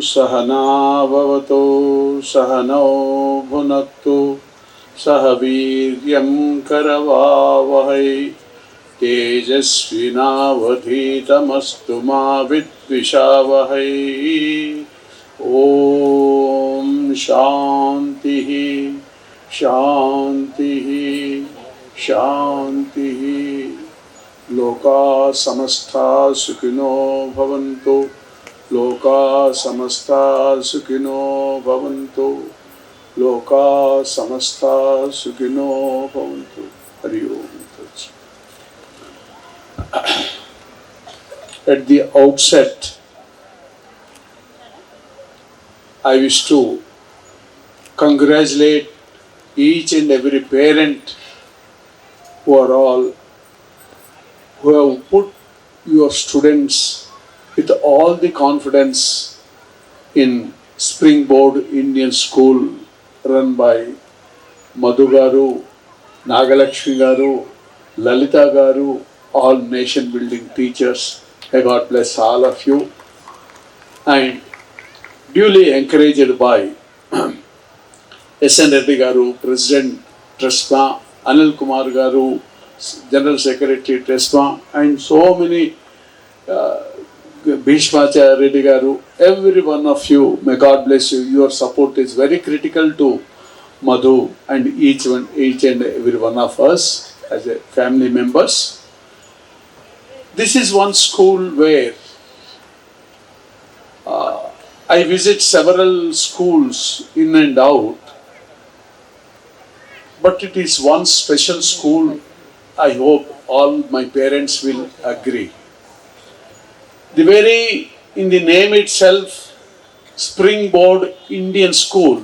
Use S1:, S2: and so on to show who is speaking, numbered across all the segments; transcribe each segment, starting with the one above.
S1: सहना भवतु सहनौ भुनक्तु सह वीर्यं करवावहै तेजस्विनावधीतमस्तु मा विद्विषावहै। ओम शांतिः शांतिः शांतिः। लोका समस्ता सुखिनो भवन्तु लोका समस्ता सुखिनो भवन्तु लोका समस्ता सुखिनो भवन्तु। हरि ओम। At the outset, I wish to congratulate each and every parent who have put your students with all the confidence in Springboard Indian School run by Madhu Garu, Nagalakshmi Garu, Lalita Garu, all nation building teachers. May God bless all of you. And duly encouraged by S.N. Reddy Garu, President TRESPA, Anil Kumar Garu, General Secretary TRESPA, and so many Bhishmacharya Reddy Garu, every one of you, may God bless you. Your support is very critical to Madhu and each and every one of us as a family members. This is one school where I visit several schools in and out, but it is one special school. I hope all my parents will agree. In the name itself, Springboard Indian School,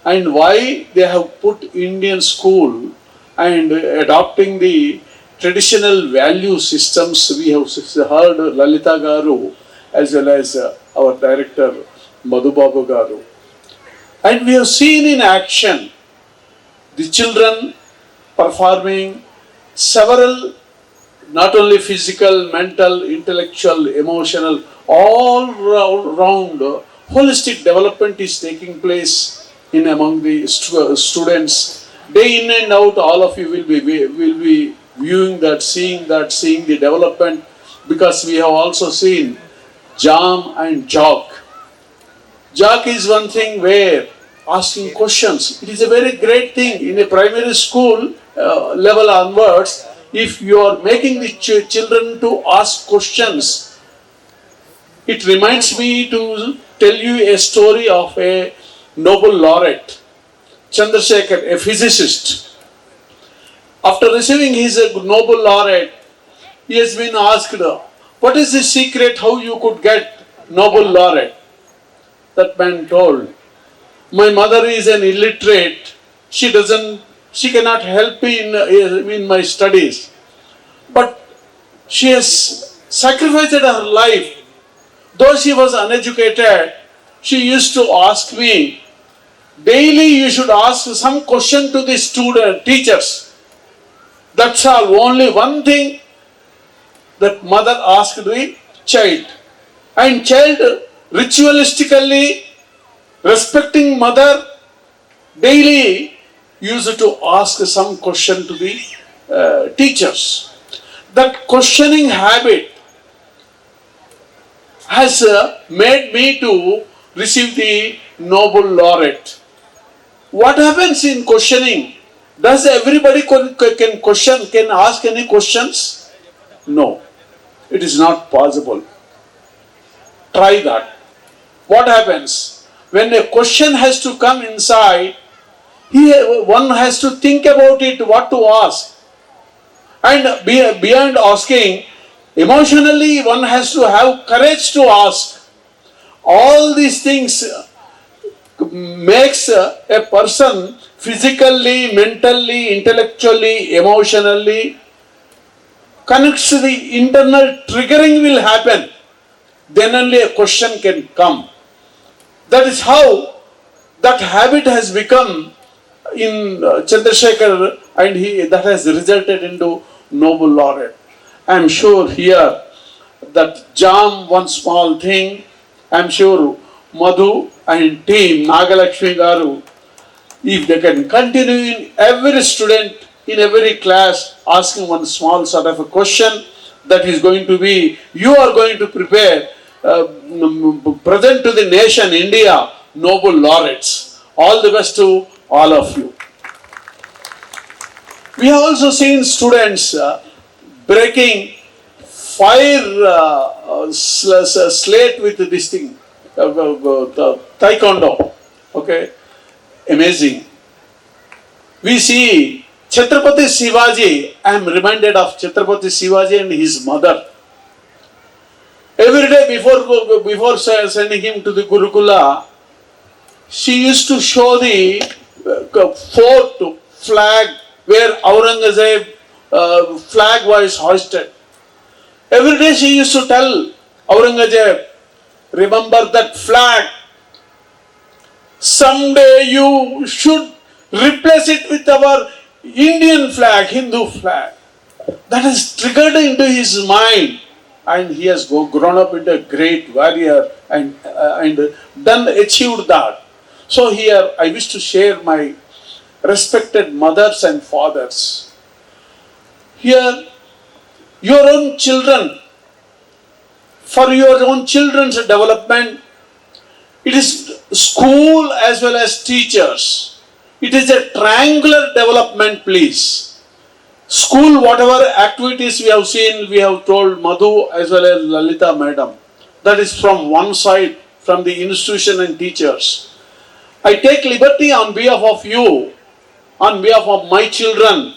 S1: and why they have put Indian school and adopting the traditional value systems. We have heard Lalita Garu as well as our director Madhu Babu Garu, and we have seen in action the children performing several, not only physical, mental, intellectual, emotional, all round holistic development is taking place in among the students. Day in and out, all of you will be viewing that, seeing the development, because we have also seen jam and jock. Jock is one thing where asking questions, it is a very great thing in a primary school level onwards. If you are making the children to ask questions, it reminds me to tell you a story of a Nobel laureate, Chandrasekhar, a physicist. After receiving his Nobel laureate, he has been asked, what is the secret how you could get Nobel laureate? That man told, my mother is an illiterate. She cannot help me in my studies. But she has sacrificed her life. Though she was uneducated, she used to ask me, daily you should ask some question to the teachers. That's all. Only one thing that mother asked the child. And child ritualistically respecting mother daily used to ask some question to the teachers. That questioning habit has made me to receive the Nobel laureate. What happens in questioning? Does everybody can ask any questions? No, it is not possible. Try that. What happens? When a question has to come inside, one has to think about it, what to ask. And beyond asking, Emotionally, one has to have courage to ask. All these things makes a person physically, mentally, intellectually, emotionally, connects to the internal triggering will happen. Then only a question can come. That is how that habit has become in Chandrasekhar, and that has resulted into Nobel laureate. I am sure here that jam one small thing. I am sure Madhu and team Nagalakshmi Garu, if they can continue in every student, in every class, asking one small sort of a question, that is going to be, you are going to prepare, present to the nation India Nobel laureates. All the best to all of you. We have also seen students breaking fire slate with this thing, taekwondo. Okay, amazing. We see Chhatrapati Shivaji. I am reminded of Chhatrapati Shivaji and his mother. Every day before sending him to the Gurukula, she used to show the fort flag where Aurangzeb flag was hoisted. Every day she used to tell Aurangzeb, remember that flag. Someday you should replace it with our Indian flag, Hindu flag. That is triggered into his mind, and he has grown up into a great warrior and achieved that. So here I wish to share my respected mothers and fathers. Here, your own children, for your own children's development, it is school as well as teachers. It is a triangular development, please. School, whatever activities we have seen, we have told Madhu as well as Lalita madam. That is from one side, from the institution and teachers. I take liberty on behalf of you, on behalf of my children,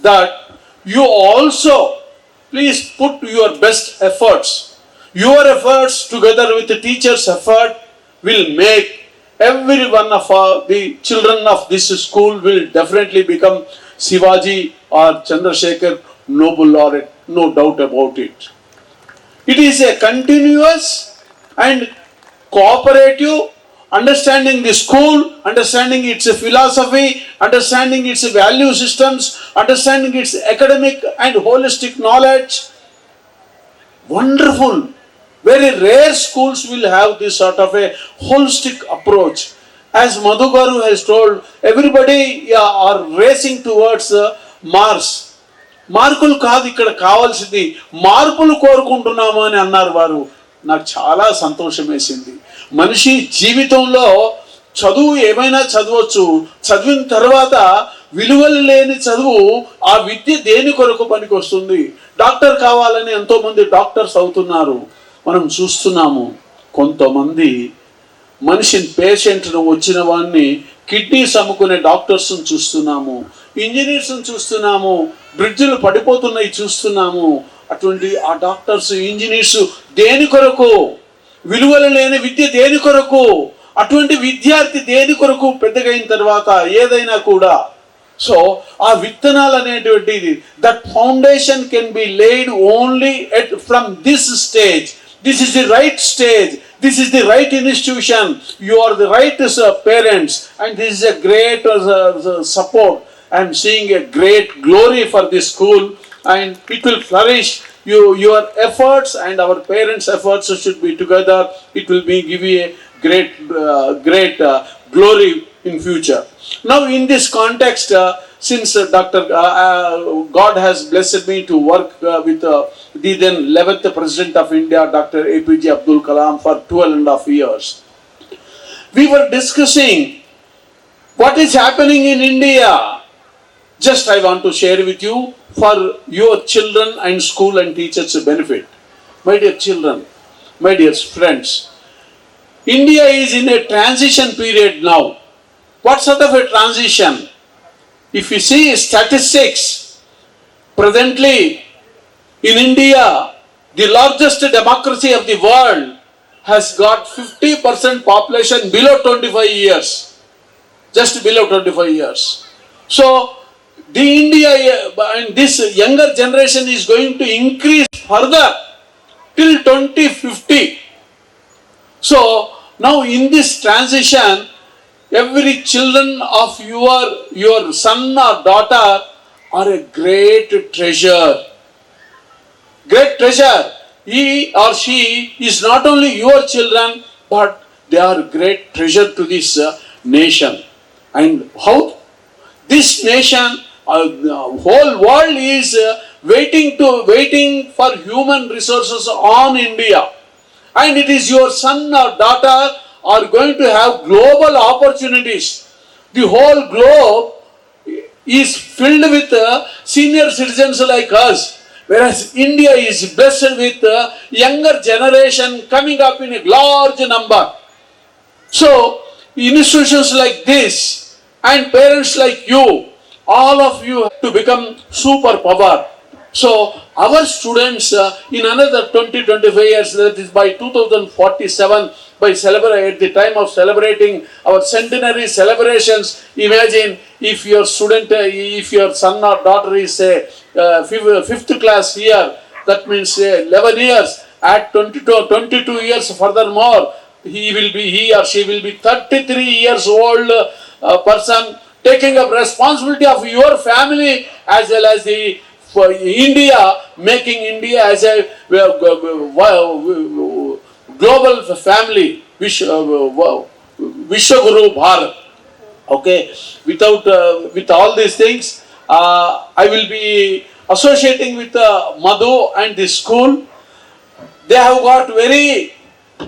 S1: that you also please put your best efforts. Your efforts together with the teachers' effort will make every one of the children of this school will definitely become Shivaji or Chandrasekhar Nobel laureate, no doubt about it. It is a continuous and cooperative understanding the school, understanding its philosophy, understanding its value systems, understanding its academic and holistic knowledge. Wonderful. Very rare schools will have this sort of a holistic approach. As Madhu Garu has told, everybody are racing towards Mars. మార్కులు కాదు ఇక్కడ కావాల్సింది, మార్పులు కోరుకుంటున్నాము అని అన్నారు వారు. నాకు చాలా సంతోషం వేసింది. మనిషి జీవితంలో చదువు ఏమైనా చదవచ్చు, చదివిన తర్వాత విలువలు లేని చదువు, ఆ విద్య దేని కొరకు పనికి వస్తుంది? డాక్టర్ కావాలని ఎంతోమంది డాక్టర్స్ అవుతున్నారు. మనం చూస్తున్నాము కొంతమంది మనిషిని, పేషెంట్ను వచ్చిన వాడిని కిడ్నీస్ అమ్ముకునే డాక్టర్స్ని చూస్తున్నాము, ఇంజనీర్స్ని చూస్తున్నాము, బ్రిడ్జిలు పడిపోతున్నాయి చూస్తున్నాము. అటువంటి ఆ డాక్టర్స్, ఇంజనీర్స్ దేని కొరకు? విలువలు లేని విద్య దేని కొరకు? అటువంటి విద్యార్థి దేని కొరకు పెద్దగా అయిన తర్వాత ఏదైనా కూడా. సో ఆ విత్తనాలు అనేటువంటిది, that foundation can be laid only from this stage. This is the right stage. This is the right institution. You are the right parents, and this is a great support. I am seeing a great glory for this school, and it will flourish. Your efforts and our parents' efforts should be together. It will give you a great glory in future. Now, in this context, since God has blessed me to work with the then 11th President of India, Dr. APJ Abdul Kalam, for 12.5 years, we were discussing what is happening in India. Just I want to share with you for your children and school and teachers' benefit. My dear children, my dear friends, India is in a transition period now. What sort of a transition? If you see statistics, presently in India, The largest democracy of the world has got 50% population below 25 years, just below 25 years. So, the India and this younger generation is going to increase further till 2050. So, now in this transition, every children of your son or daughter are a great treasure. Great treasure. He or she is not only your children, but they are great treasure to this nation. And how this nation, the whole world is waiting for human resources on India. And it is your son or daughter are going to have global opportunities. The whole globe is filled with senior citizens like us, whereas India is blessed with younger generation coming up in a large number. So, institutions like this and parents like you, all of you have to become superpower. So, our students in another 20-25 years, that is by 2047, at the time of celebrating our centenary celebrations, imagine if your student, if your son or daughter is say fifth class here, that means 11 years, at 22 years furthermore, he or she will be 33 years old person taking up responsibility of your family as well as the for India, making India as a global family, Vishwaguru Bharat. Okay, with all these things, I will be associating with Madhu and the school. They have got very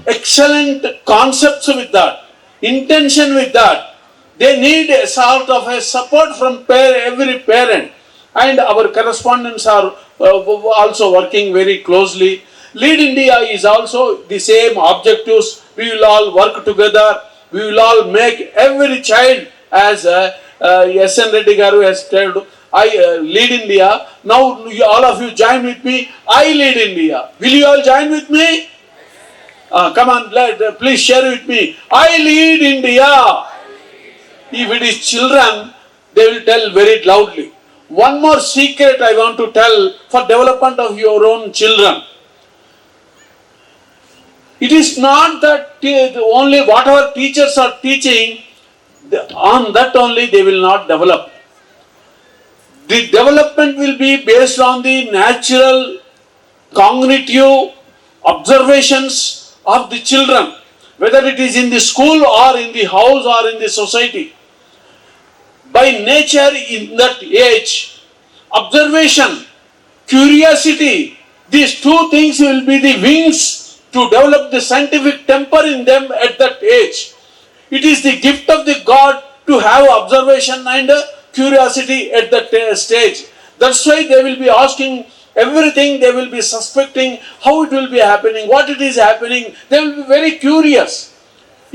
S1: excellent concepts with that, intention with that. They need a sort of a support from every parent. And our correspondents are also working very closely. Lead India is also the same objectives. We will all work together. We will all make every child, as S.N. Reddy Garu has told, I lead India. Now all of you join with me. I lead India. Will you all join with me? Come on, please share with me. I lead India. If it is children, they will tell very loudly. One more secret I want to tell for development of your own children. It is not that only whatever teachers are teaching, on that only they will not develop. The development will be based on the natural cognitive observations of the children, whether it is in the school or in the house or in the society. By nature, in that age, observation, curiosity, these two things will be the wings to develop the scientific temper in them at that age. It is the gift of the God to have observation and curiosity at that stage. That's why they will be asking everything, they will be suspecting how it will be happening, what it is happening. They will be very curious.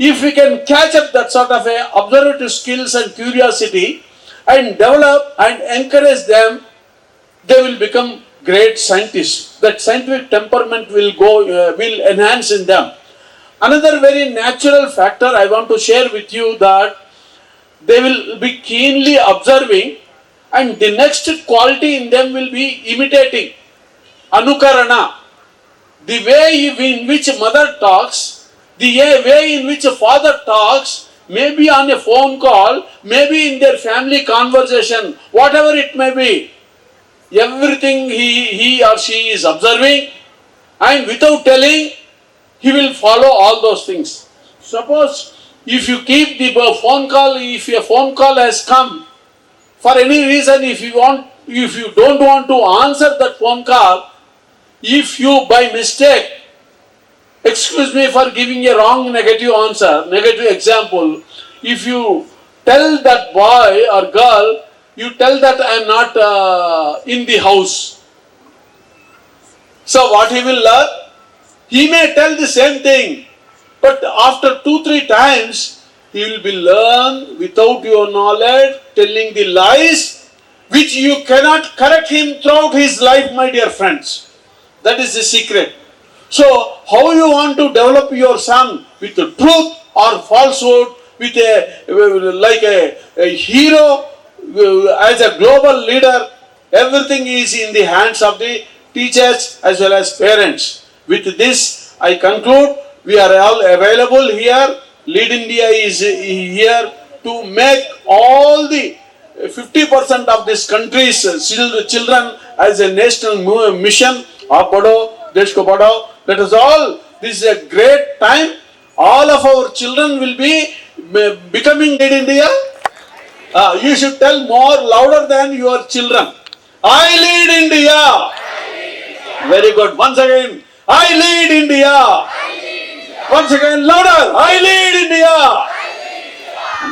S1: If we can catch up that sort of a observative skills and curiosity and develop and encourage them, they will become great scientists. That scientific temperament will enhance in them. Another very natural factor I want to share with you, that they will be keenly observing, and the next quality in them will be imitating. Anukarana. The way in which mother talks, the way in which a father talks, maybe on a phone call, maybe in their family conversation, whatever it may be, everything he or she is observing, and without telling, he will follow all those things. Suppose if you keep the phone call, if a phone call has come, for any reason, if you don't want to answer that phone call, if you by mistake, excuse me for giving a wrong negative answer, negative example. If you tell that boy or girl, you tell that I am not in the house. So what he will learn? He may tell the same thing, but after 2-3 times, he will be learned without your knowledge, telling the lies, which you cannot correct him throughout his life, my dear friends. That is the secret. So, how you want to develop your son with the truth or falsehood, with a hero as a global leader, everything is in the hands of the teachers as well as parents. With this, I conclude. We are all available here. Lead India is here to make all the 50% of this country's children as a national mission. Aap padho, desh ko padho. Let us all. This is a great time. All of our children will be becoming Lead India. You should tell more louder than your children. I lead India. Very good. Once again, I lead India. Once again, louder. I lead India.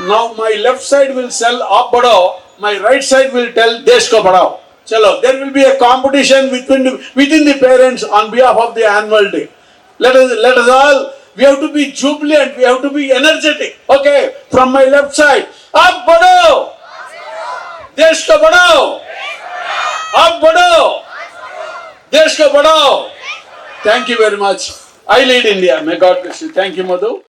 S1: Now my left side will tell aap badho, my right side will tell desh ko badhao. Chalo, there will be a competition within the parents on behalf of the annual day. Let us all, we have to be jubilant, we have to be energetic. Okay, from my left side, aap badho, desh ko badhao, aap badho, desh ko badhao. Thank you very much. I lead India. May God bless you. Thank you, Madhu.